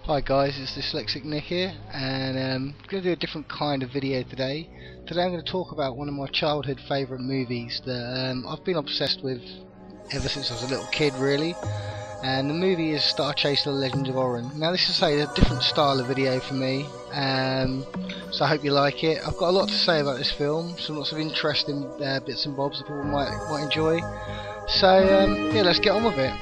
Hi guys, it's Dyslexic Nick here, and I'm going to do a different kind of video today. Today I'm going to talk about one of my childhood favourite movies that I've been obsessed with ever since I was a little kid really, and the movie is StarChaser The Legend of Orin. Now this is a different style of video for me, so I hope you like it. I've got a lot to say about this film, some lots of interesting bits and bobs that people might enjoy, so yeah, let's get on with it.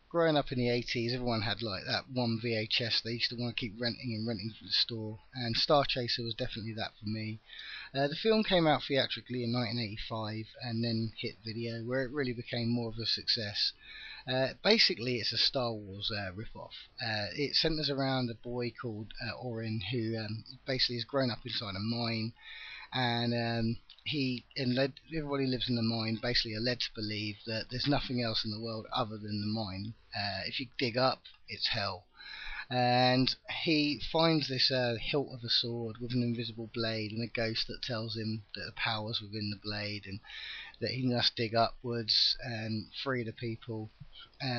Growing up in the 80s, everyone had like that one VHS they used to want to keep renting and renting from the store, and StarChaser was definitely that for me. The film came out theatrically in 1985 and then hit video, where it really became more of a success. Basically, it's a Star Wars rip-off. It centres around a boy called Orin, who basically has grown up inside a mine, and everybody lives in the mine. Basically, are led to believe that there's nothing else in the world other than the mine. If you dig up, it's hell. And he finds this hilt of a sword with an invisible blade and a ghost that tells him that the power's within the blade and that he must dig upwards and free the people.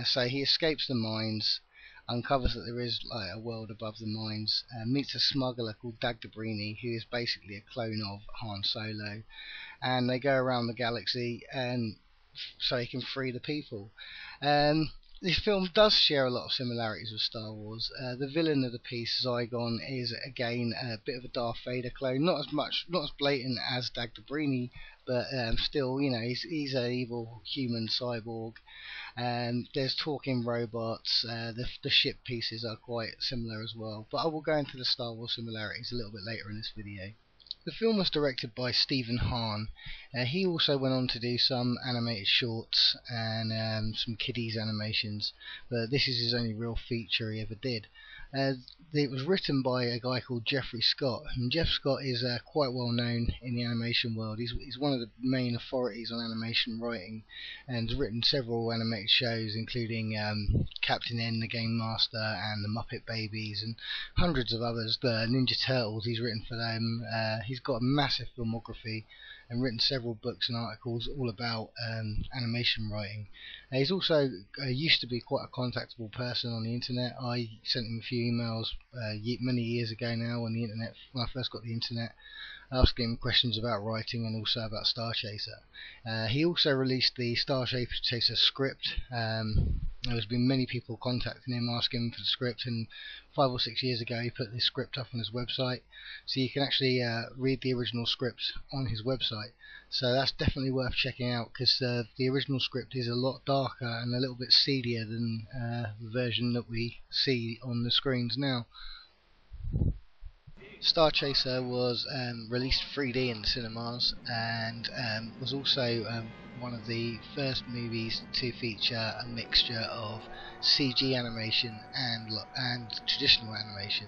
So he escapes the mines, uncovers that there is like a world above the mines, meets a smuggler called Dagobrini, who is basically a clone of Han Solo, and they go around the galaxy and so he can free the people. This film does share a lot of similarities with Star Wars. The villain of the piece, Zygon, is again a bit of a Darth Vader clone, not as blatant as Dagobrini, but still, you know, he's an evil human cyborg. There's talking robots. The ship pieces are quite similar as well, but I will go into the Star Wars similarities a little bit later in this video. The film was directed by Stephen Hahn. He also went on to do some animated shorts and some kiddies animations, but this is his only real feature he ever did. It was written by a guy called Jeffrey Scott, and Jeff Scott is quite well known in the animation world. He's one of the main authorities on animation writing, and has written several animated shows, including Captain N, the Game Master, and the Muppet Babies, and hundreds of others. The Ninja Turtles, he's written for them. He's got a massive filmography and written several books and articles all about animation writing. He's also used to be quite a contactable person on the internet. I sent him a few emails many years ago now when I first got the internet, asking him questions about writing and also about StarChaser. He also released the StarChaser script. There's been many people contacting him asking him for the script, and 5 or 6 years ago he put this script up on his website, so you can actually read the original script on his website. So that's definitely worth checking out, because the original script is a lot darker and a little bit seedier than the version that we see on the screens now. StarChaser was released 3D in the cinemas, and was also one of the first movies to feature a mixture of CG animation and traditional animation.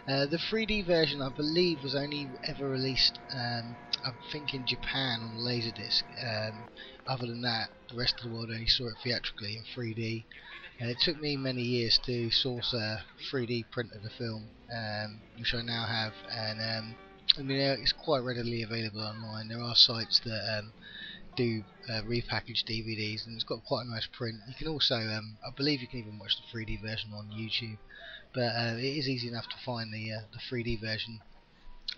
The 3D version, I believe, was only ever released, I think, in Japan on Laserdisc. Other than that, the rest of the world only saw it theatrically in 3D. It took me many years to source a 3D print of the film, which I now have, and I mean, it's quite readily available online. There are sites that do repackage DVDs, and it's got quite a nice print. You can also, I believe, you can even watch the 3D version on YouTube, but it is easy enough to find the 3D version.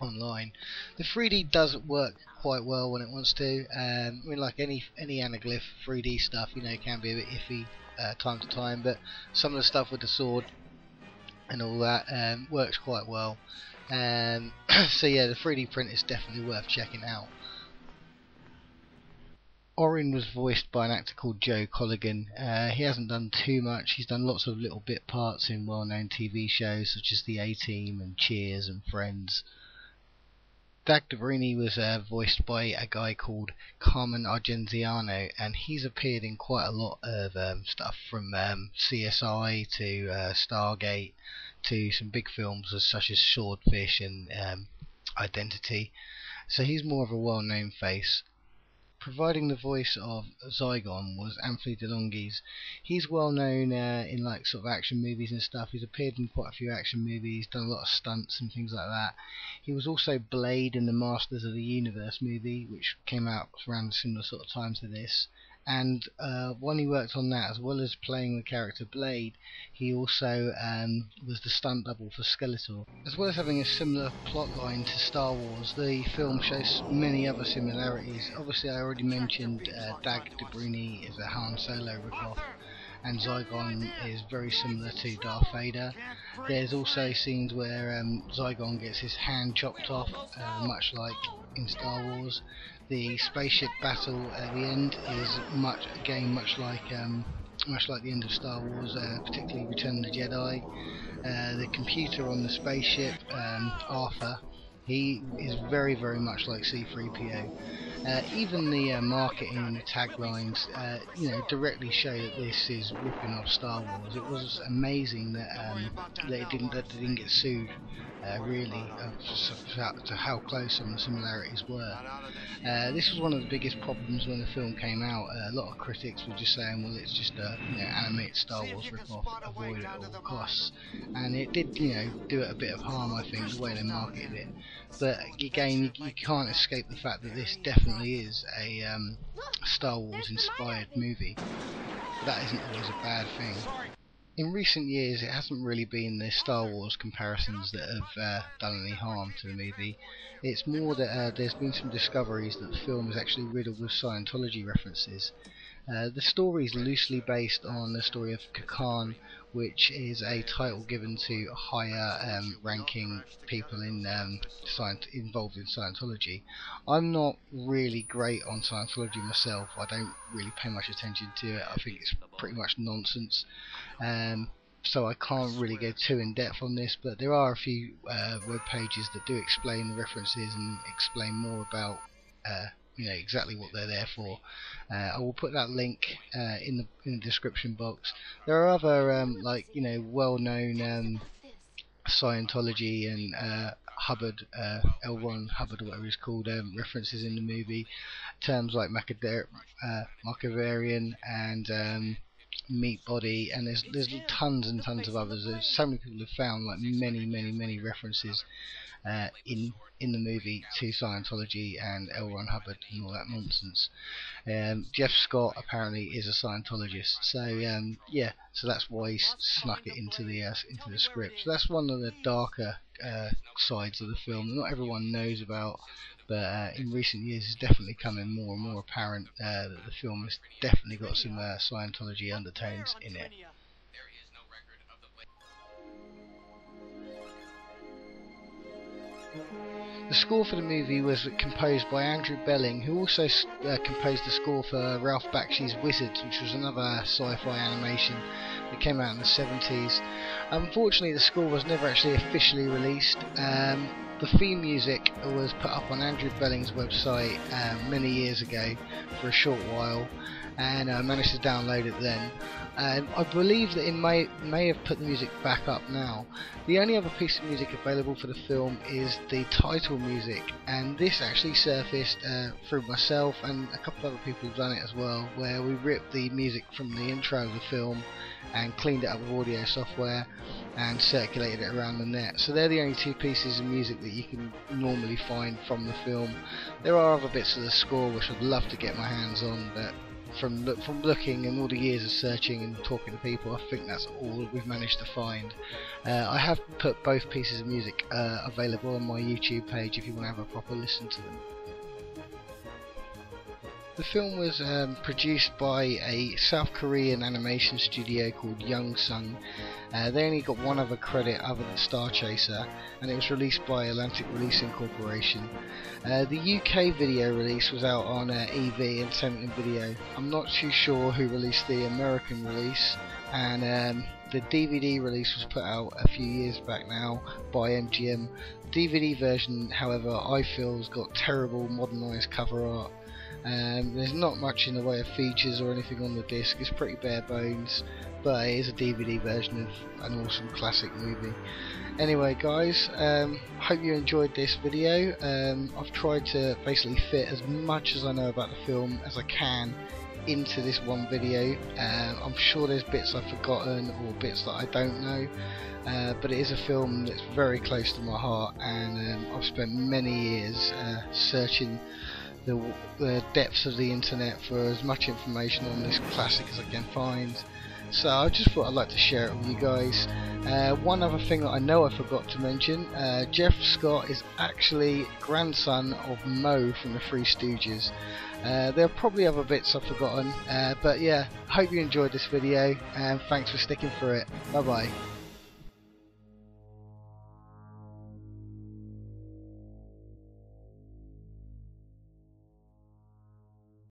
online. The 3D does work quite well when it wants to. I mean, like any anaglyph 3D stuff, you know, can be a bit iffy time to time, but some of the stuff with the sword and all that works quite well. So yeah, the 3D print is definitely worth checking out. Orin was voiced by an actor called Joe Colligan. He hasn't done too much. He's done lots of little bit parts in well-known TV shows such as The A-Team and Cheers and Friends. Dag Dabrini was voiced by a guy called Carmen Argenziano, and he's appeared in quite a lot of stuff from CSI to Stargate to some big films such as Swordfish and Identity. So he's more of a well-known face. Providing the voice of Zygon was Anthony DeLonghi's. He's well known in like sort of action movies and stuff. He's appeared in quite a few action movies, done a lot of stunts and things like that. He was also Blade in the Masters of the Universe movie, which came out around a similar sort of time to this. And when he worked on that, as well as playing the character Blade, he also was the stunt double for Skeletor. As well as having a similar plot line to Star Wars, the film shows many other similarities. Obviously, I already mentioned Dag Dabrini is a Han Solo ripoff, and Zygon is very similar to Darth Vader. There's also scenes where Zygon gets his hand chopped off, much like in Star Wars. The spaceship battle at the end is much like the end of Star Wars, particularly Return of the Jedi. The computer on the spaceship, Arthur, he is very much like C-3PO. Even the marketing and the taglines, directly show that this is ripping off Star Wars. It was amazing that they didn't get sued. Really, to how close some of the similarities were. This was one of the biggest problems when the film came out. A lot of critics were just saying, well, it's just a animated Star Wars rip-off, avoid it at all costs. And it did, do it a bit of harm, I think, the way they marketed it. But again, you can't escape the fact that this definitely is a Star Wars inspired movie. But that isn't always a bad thing. In recent years, it hasn't really been the Star Wars comparisons that have done any harm to the movie. It's more that there's been some discoveries that the film is actually riddled with Scientology references. The story is loosely based on the story of Kakan, which is a title given to higher ranking people involved in Scientology. I'm not really great on Scientology myself. I don't really pay much attention to it. I think it's pretty much nonsense. So I can't really go too in depth on this, but there are a few web pages that do explain the references and explain more about exactly what they're there for. I will put that link in the description box. There are other well-known Scientology and Hubbard, L. Ron Hubbard, or whatever he's called, references in the movie. Terms like Machiavellian and meat body, and there's tons and tons of others. There's so many people have found like many references in the movie to Scientology and L. Ron Hubbard and all that nonsense. Jeff Scott apparently is a Scientologist, so that's why he snuck it into the script. So that's one of the darker sides of the film that not everyone knows about. But in recent years, it's definitely becoming more and more apparent that the film has definitely got some Scientology undertones in it. The score for the movie was composed by Andrew Belling, who also composed the score for Ralph Bakshi's Wizards, which was another sci-fi animation that came out in the 70s. Unfortunately, the score was never actually officially released. The theme music was put up on Andrew Belling's website many years ago for a short while, and I managed to download it then. I believe that it may have put the music back up now. The only other piece of music available for the film is the title music, and this actually surfaced through myself and a couple of other people who've done it as well, where we ripped the music from the intro of the film and cleaned it up with audio software and circulated it around the net. So they're the only two pieces of music that you can normally find from the film. There are other bits of the score which I'd love to get my hands on, but from looking and all the years of searching and talking to people, I think that's all we've managed to find. I have put both pieces of music available on my YouTube page if you want to have a proper listen to them. The film was produced by a South Korean animation studio called Young Sung. They only got one other credit other than StarChaser, and it was released by Atlantic Releasing Corporation. The UK video release was out on EV Entertainment Video. I'm not too sure who released the American release, and the DVD release was put out a few years back now by MGM. The DVD version, however, I feel has got terrible modernised cover art. There's not much in the way of features or anything on the disc. It's pretty bare bones, but it is a DVD version of an awesome classic movie. Anyway guys, hope you enjoyed this video. I've tried to basically fit as much as I know about the film as I can into this one video. I'm sure there's bits I've forgotten or bits that I don't know, but it is a film that's very close to my heart, and I've spent many years searching the depths of the internet for as much information on this classic as I can find. So I just thought I'd like to share it with you guys. One other thing that I know I forgot to mention, Jeff Scott is actually grandson of Moe from the Three Stooges. There are probably other bits I've forgotten, but yeah, hope you enjoyed this video, and thanks for sticking through it. Bye bye.